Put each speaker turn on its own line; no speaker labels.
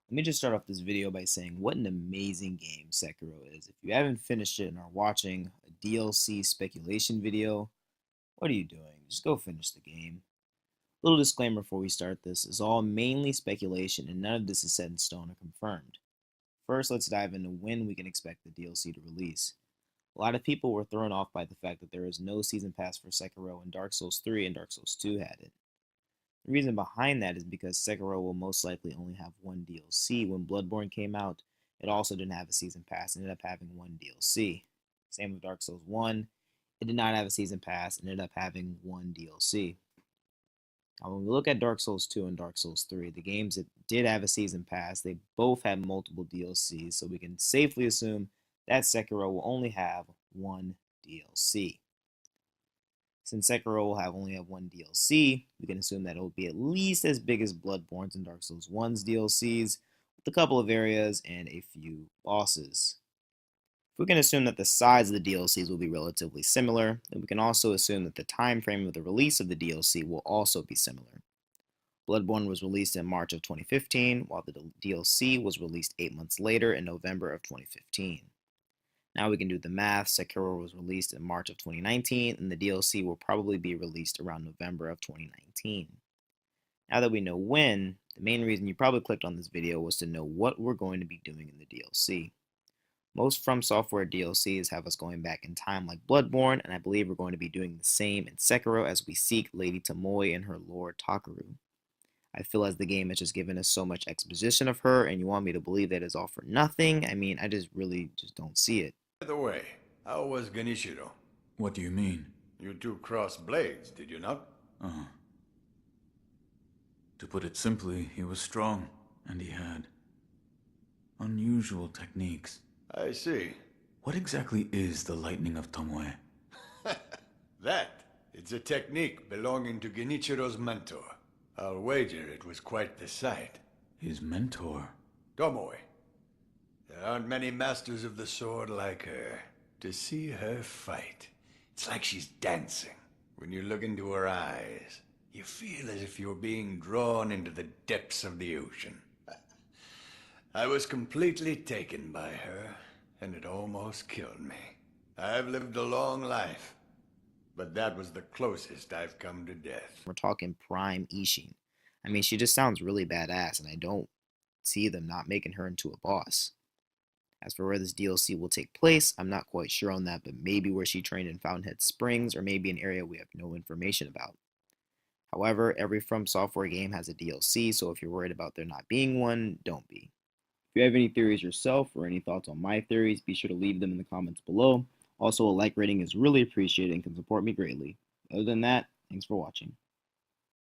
Let me just start off this video by saying what an amazing game Sekiro is. If you haven't finished it and are watching a DLC speculation video, what are you doing? Just go finish the game. Little disclaimer before we start, this is all mainly speculation and none of this is set in stone or confirmed. First, let's dive into when we can expect the DLC to release. A lot of people were thrown off by the fact that there is no season pass for Sekiro, and Dark Souls 3 and Dark Souls 2 had it. The reason behind that is because Sekiro will most likely only have one DLC. When Bloodborne came out, it also didn't have a season pass, it ended up having one DLC. Same with Dark Souls 1, it did not have a season pass, and ended up having one DLC. Now, when we look at Dark Souls 2 and Dark Souls 3, the games that did have a season pass, they both had multiple DLCs, so we can safely assume that Sekiro will only have one DLC. Since Sekiro will only have one DLC, we can assume that it will be at least as big as Bloodborne's and Dark Souls 1's DLCs, with a couple of areas and a few bosses. If we can assume that the size of the DLCs will be relatively similar, then we can also assume that the time frame of the release of the DLC will also be similar. Bloodborne was released in March of 2015, while the DLC was released 8 months later in November of 2015. Now we can do the math. Sekiro was released in March of 2019, and the DLC will probably be released around November of 2019. Now that we know when, the main reason you probably clicked on this video was to know what we're going to be doing in the DLC. Most From Software DLCs have us going back in time like Bloodborne, and I believe we're going to be doing the same in Sekiro as we seek Lady Tomoe and her lord Takaru. I feel as the game has just given us so much exposition of her, and you want me to believe that it's all for nothing? I mean, I just really don't see it.
By the way, how was Genichiro?
What do you mean?
You two crossed blades, did you not?
Uh-huh. To put it simply, he was strong, and he had unusual techniques.
I see.
What exactly is the lightning of Tomoe?
It's a technique belonging to Genichiro's mentor. I'll wager it was quite the sight.
His mentor?
Tomoe. There aren't many masters of the sword like her. To see her fight, it's like she's dancing. When you look into her eyes, you feel as if you're being drawn into the depths of the ocean. I was completely taken by her, and it almost killed me. I've lived a long life, but that was the closest I've come to death.
We're talking prime Isshin. I mean, she just sounds really badass, and I don't see them not making her into a boss. As for where this DLC will take place, I'm not quite sure on that, but maybe where she trained in Fountainhead Springs, or maybe an area we have no information about. However, every From Software game has a DLC, so if you're worried about there not being one, don't be. If you have any theories yourself or any thoughts on my theories, be sure to leave them in the comments below. Also, a like rating is really appreciated and can support me greatly. Other than that, thanks for watching.